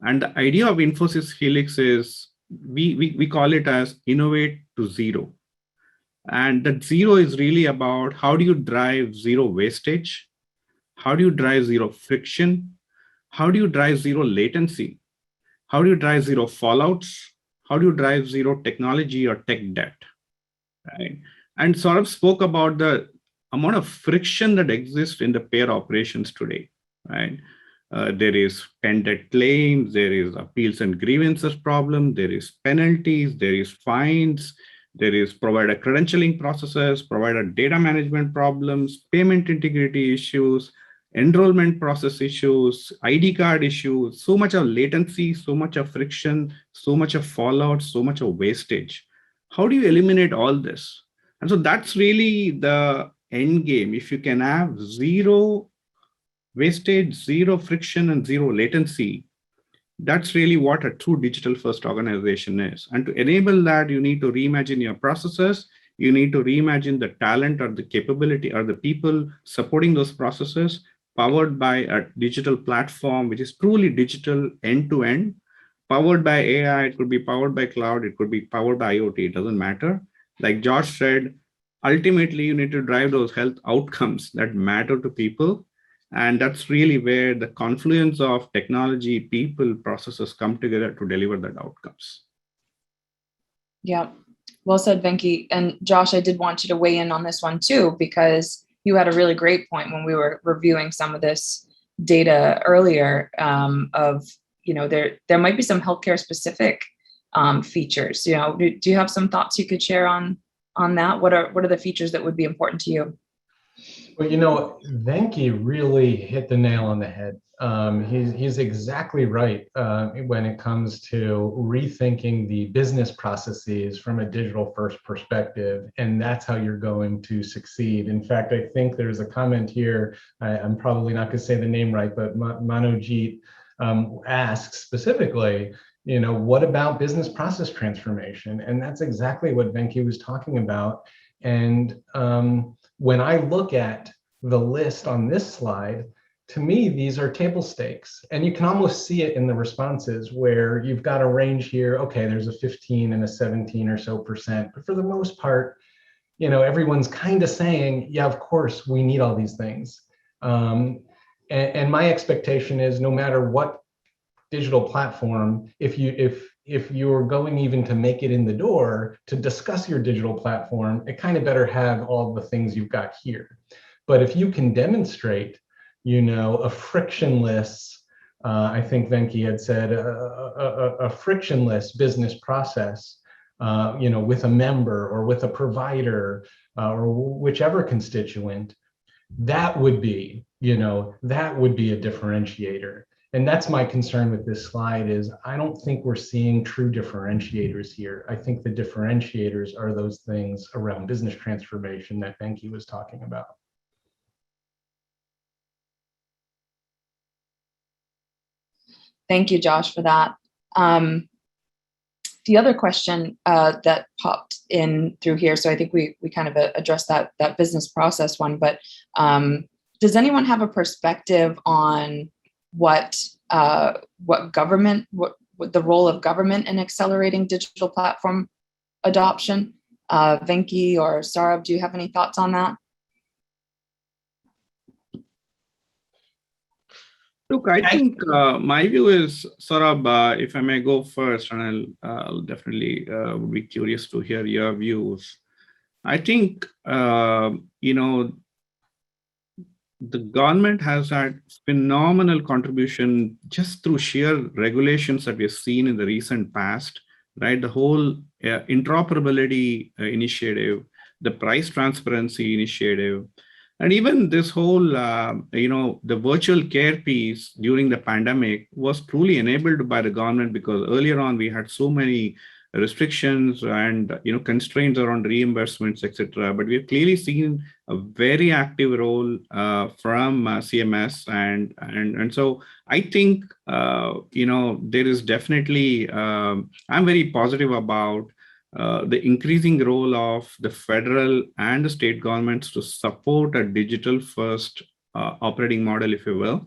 And the idea of Infosys Helix is we call it as innovate to zero. And that zero is really about how do you drive zero wastage? How do you drive zero friction? How do you drive zero latency? How do you drive zero fallouts? How do you drive zero technology or tech debt? Right? And Saurabh spoke about the amount of friction that exists in the payer operations today, right? There is pending claims, there is appeals and grievances problem, there is penalties, there is fines, there is provider credentialing processes, provider data management problems, payment integrity issues, enrollment process issues, ID card issues, so much of latency, so much of friction, so much of fallout, so much of wastage. How do you eliminate all this? And so that's really the end game. If you can have zero wastage, zero friction, and zero latency, that's really what a true digital first organization is. And to enable that, you need to reimagine your processes. You need to reimagine the talent or the capability or the people supporting those processes, powered by a digital platform, which is truly digital end to end, powered by AI. It could be powered by cloud. It could be powered by IoT. It doesn't matter. Like Josh said, ultimately, you need to drive those health outcomes that matter to people. And that's really where the confluence of technology, people, processes come together to deliver that outcomes. Yeah, well said, Venki. And Josh, I did want you to weigh in on this one too, because you had a really great point when we were reviewing some of this data earlier of, there might be some healthcare specific features. Do you have some thoughts you could share on that? What are the features that would be important to you? Well, Venki really hit the nail on the head. He's exactly right when it comes to rethinking the business processes from a digital first perspective, and that's how you're going to succeed. In fact, I think there's a comment here, I'm probably not going to say the name right, but Manojit asks specifically, what about business process transformation? And that's exactly what Venki was talking about. And when I look at the list on this slide, to me, these are table stakes. And you can almost see it in the responses where you've got a range here. Okay, there's a 15 and a 17 or so %. But for the most part, everyone's kind of saying, yeah, of course, we need all these things. And my expectation is no matter what digital platform, if you're going even to make it in the door to discuss your digital platform, it kind of better have all the things you've got here. But if you can demonstrate, a frictionless, I think Venki had said, a frictionless business process, with a member or with a provider or whichever constituent, that would be a differentiator. And that's my concern with this slide is I don't think we're seeing true differentiators here. I think the differentiators are those things around business transformation that Venki was talking about. Thank you, Josh, for that. The other question that popped in through here, so I think we kind of addressed that business process one, but does anyone have a perspective on what government, what the role of government in accelerating digital platform adoption? Venki or Saurabh, do you have any thoughts on that? Look, I think my view is, Saurabh, if I may go first, and I'll definitely be curious to hear your views. I think, the government has had phenomenal contribution just through sheer regulations that we have seen in the recent past, right? The whole interoperability initiative, the price transparency initiative, And even this whole, the virtual care piece during the pandemic was truly enabled by the government, because earlier on we had so many restrictions and constraints around reimbursements, etc. But we've clearly seen a very active role from CMS, and so I think there is definitely I'm very positive about the increasing role of the federal and the state governments to support a digital first operating model, if you will,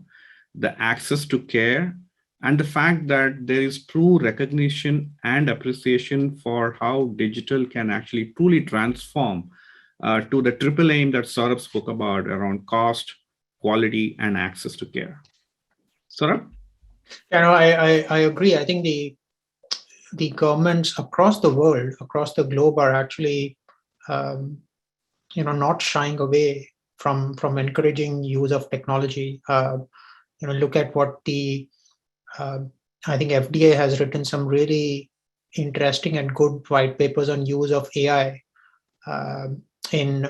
the access to care, and the fact that there is true recognition and appreciation for how digital can actually truly transform to the triple aim that Saurabh spoke about around cost, quality, and access to care. Saurabh? I agree. I think the governments across the world, across the globe, are actually not shying away from encouraging use of technology. Look at what I think FDA has written some really interesting and good white papers on use of AI in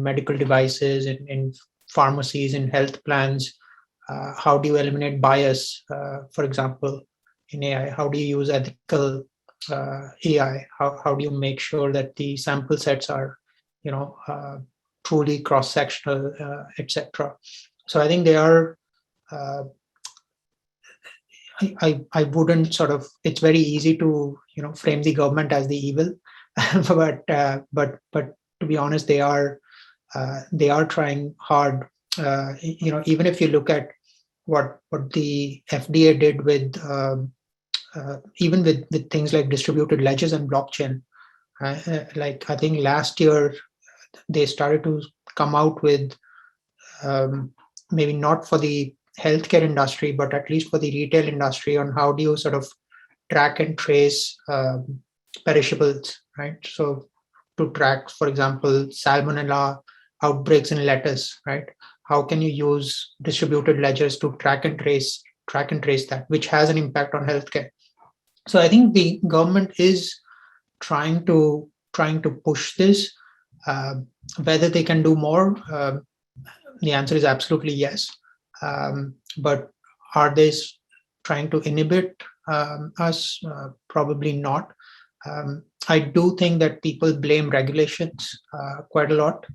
medical devices, in pharmacies, in health plans. How do you eliminate bias, for example, in AI? How do you use ethical AI? How do you make sure that the sample sets are, truly cross-sectional, etc. So I think they are. I wouldn't sort of. It's very easy to frame the government as the evil, but to be honest, they are trying hard. Even if you look at what the FDA did with even with things like distributed ledgers and blockchain, like I think last year they started to come out with maybe not for the healthcare industry, but at least for the retail industry, on how do you sort of track and trace perishables, right? So to track, for example, salmonella outbreaks in lettuce, right? How can you use distributed ledgers to track and trace that, which has an impact on healthcare? So I think the government is trying to push this. Whether they can do more, the answer is absolutely yes. But are they trying to inhibit us? Probably not. I do think that people blame regulations quite a lot.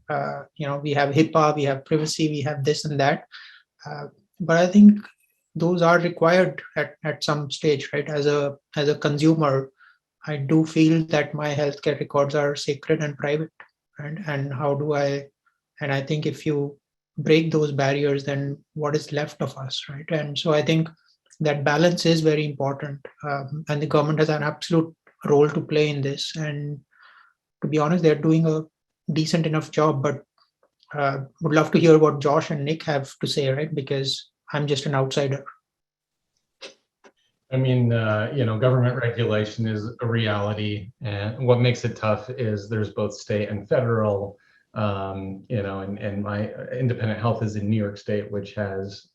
We have HIPAA, we have privacy, we have this and that. But I think those are required at some stage, right? As a consumer, I do feel that my healthcare records are sacred and private, right? And how do I? And I think if you break those barriers, then what is left of us, right? And so I think that balance is very important, and the government has an absolute role to play in this. And to be honest, they're doing a decent enough job, but would love to hear what Josh and Nick have to say, right? Because I'm just an outsider. I mean, government regulation is a reality, and what makes it tough is there's both state and federal. And my Independent Health is in New York State, which has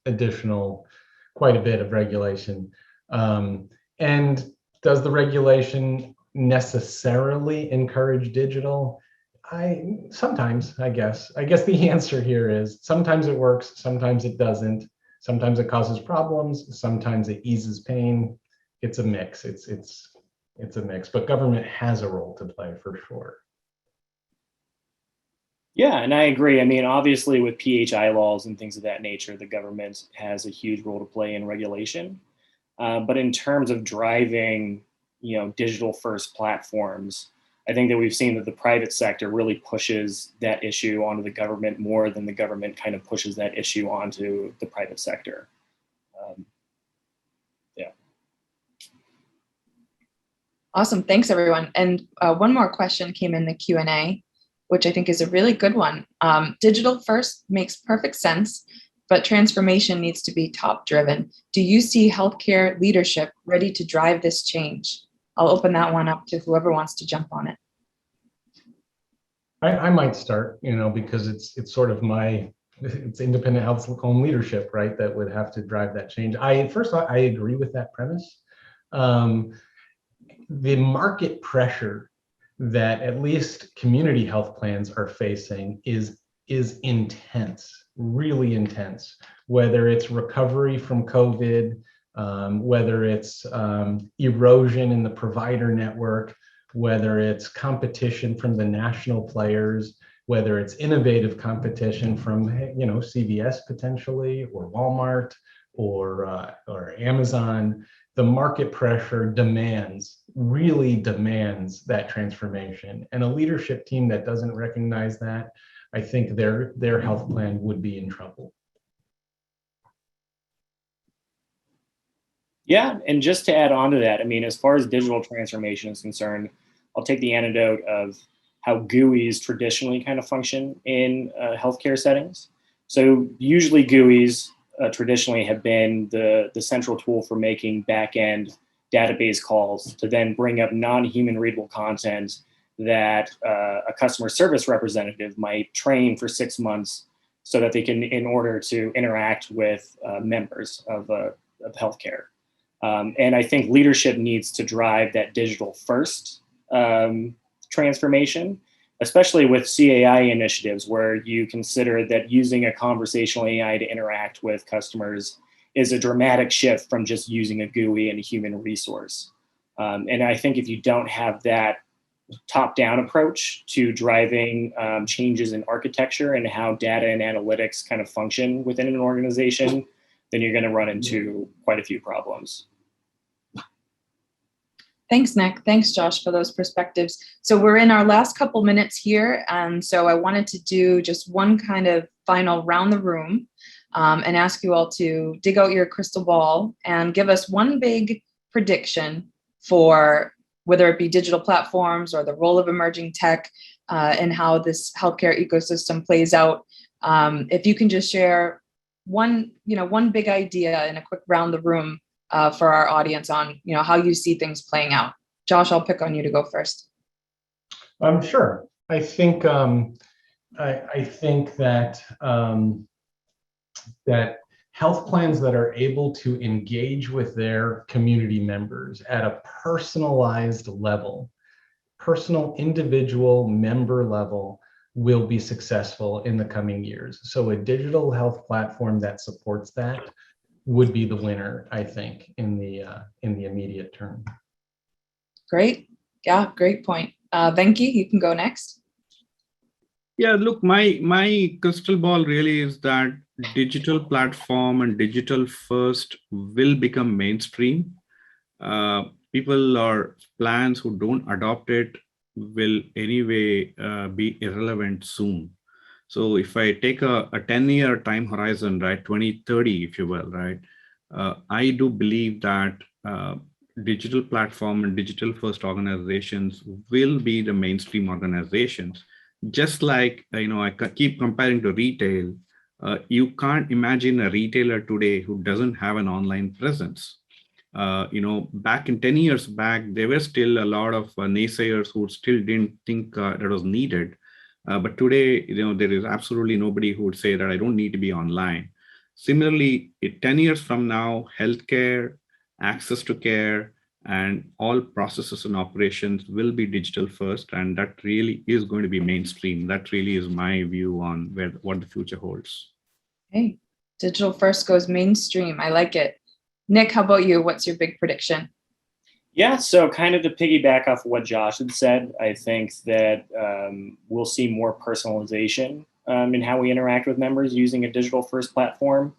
quite a bit of regulation. And does the regulation necessarily encourage digital? Sometimes, I guess. The answer here is sometimes it works, sometimes it doesn't. Sometimes it causes problems, sometimes it eases pain. It's a mix. It's a mix, but government has a role to play for sure. Yeah, and I agree. I mean, obviously with PHI laws and things of that nature, the government has a huge role to play in regulation. But in terms of driving, digital first platforms, I think that we've seen that the private sector really pushes that issue onto the government more than the government kind of pushes that issue onto the private sector. Yeah. Awesome. Thanks, everyone. And one more question came in the Q&A, which I think is a really good one. Digital first makes perfect sense, but transformation needs to be top driven. Do you see healthcare leadership ready to drive this change? I'll open that one up to whoever wants to jump on it. I might start, because it's sort of it's Independent Health's own leadership, right, that would have to drive that change. I agree with that premise. The market pressure that at least community health plans are facing is intense, really intense, whether it's recovery from COVID, whether it's erosion in the provider network, whether it's competition from the national players, whether it's innovative competition from, you know, CVS potentially, or Walmart, or Amazon. The market pressure really demands that transformation. And a leadership team that doesn't recognize that, I think their health plan would be in trouble. Yeah, and just to add on to that, I mean, as far as digital transformation is concerned, I'll take the anecdote of how GUIs traditionally kind of function in healthcare settings. So usually GUIs traditionally have been the central tool for making back-end database calls to then bring up non-human readable content that a customer service representative might train for 6 months so that they can, in order to interact with members of healthcare. And I think leadership needs to drive that digital first transformation, especially with CAI initiatives where you consider that using a conversational AI to interact with customers is a dramatic shift from just using a GUI and a human resource. And I think if you don't have that top-down approach to driving changes in architecture and how data and analytics kind of function within an organization, then you're going to run into quite a few problems. Thanks, Nick. Thanks, Josh, for those perspectives. So we're in our last couple minutes here. And so I wanted to do just one kind of final round the room and ask you all to dig out your crystal ball and give us one big prediction for whether it be digital platforms or the role of emerging tech and how this healthcare ecosystem plays out. If you can just share one big idea in a quick round the room for our audience on, how you see things playing out. Josh, I'll pick on you to go first. Sure. I think that that health plans that are able to engage with their community members at a personalized level, personal individual member level, will be successful in the coming years. So a digital health platform that supports that would be the winner, I think, in the immediate term. Great. Yeah, great point. Venki, you can go next. Yeah, look, my crystal ball really is that digital platform and digital first will become mainstream. People or plans who don't adopt it will anyway be irrelevant soon. So if I take a 10-year time horizon, right, 2030, if you will, right, I do believe that digital platform and digital first organizations will be the mainstream organizations. Just like, I keep comparing to retail, you can't imagine a retailer today who doesn't have an online presence. Back in 10 years back, there were still a lot of naysayers who still didn't think that was needed. But today, there is absolutely nobody who would say that I don't need to be online. Similarly, 10 years from now, healthcare, access to care, and all processes and operations will be digital first, and that really is going to be mainstream. That really is my view on what the future holds. Hey, digital first goes mainstream. I like it. Nick, how about you? What's your big prediction? Yeah, so kind of to piggyback off what Josh had said, I think that we'll see more personalization in how we interact with members using a digital first platform.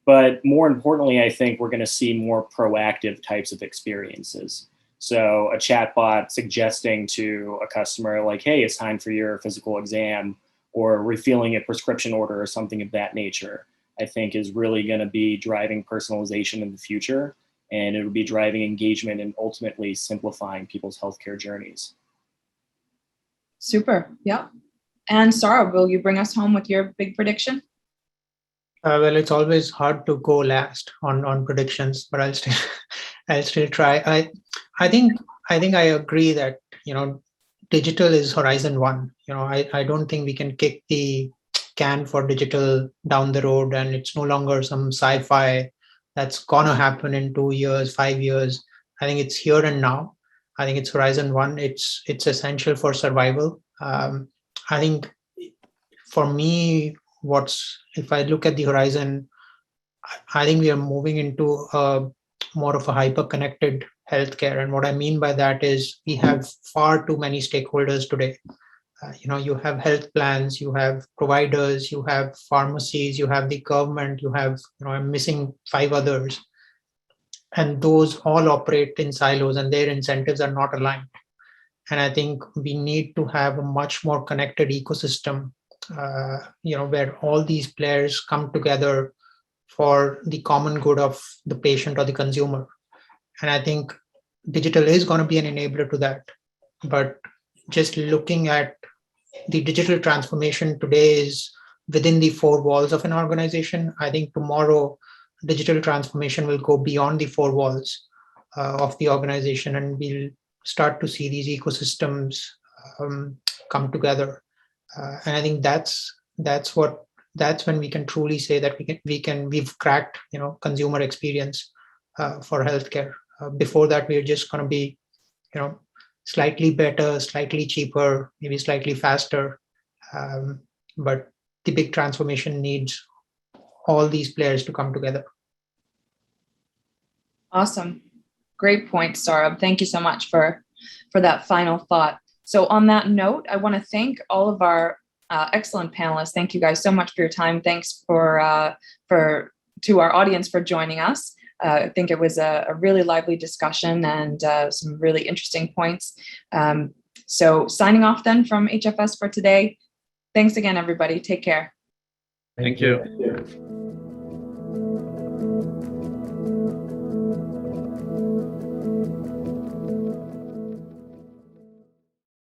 But more importantly, I think we're going to see more proactive types of experiences. So a chatbot suggesting to a customer like, hey, it's time for your physical exam, or refilling a prescription order or something of that nature, I think is really going to be driving personalization in the future. And it will be driving engagement and ultimately simplifying people's healthcare journeys. Super. Yeah. And Sarah, will you bring us home with your big prediction? Well, it's always hard to go last on predictions, but I'll still try. I think I agree that digital is horizon one. I don't think we can kick the can for digital down the road, and it's no longer some sci-fi that's gonna happen in 2 years, 5 years. I think it's here and now. I think it's Horizon 1. It's essential for survival. I think for me, if I look at the horizon, I think we are moving into more of a hyper-connected healthcare. And what I mean by that is we have far too many stakeholders today. You have health plans, you have providers, you have pharmacies, you have the government, you have, I'm missing 5 others. And those all operate in silos and their incentives are not aligned. And I think we need to have a much more connected ecosystem, where all these players come together for the common good of the patient or the consumer. And I think digital is going to be an enabler to that. But just looking at the digital transformation today is within the 4 walls of an organization. I think tomorrow, digital transformation will go beyond the 4 walls of the organization, and we'll start to see these ecosystems come together. And I think that's when we can truly say that we've cracked, consumer experience for healthcare. Before that, we're just going to be, slightly better, slightly cheaper, maybe slightly faster. But the big transformation needs all these players to come together. Awesome. Great point, Saurabh. Thank you so much for that final thought. So on that note, I want to thank all of our excellent panelists. Thank you guys so much for your time. Thanks to our audience for joining us. I think it was a really lively discussion and some really interesting points. So signing off then from HFS for today. Thanks again, everybody. Take care. Thank you.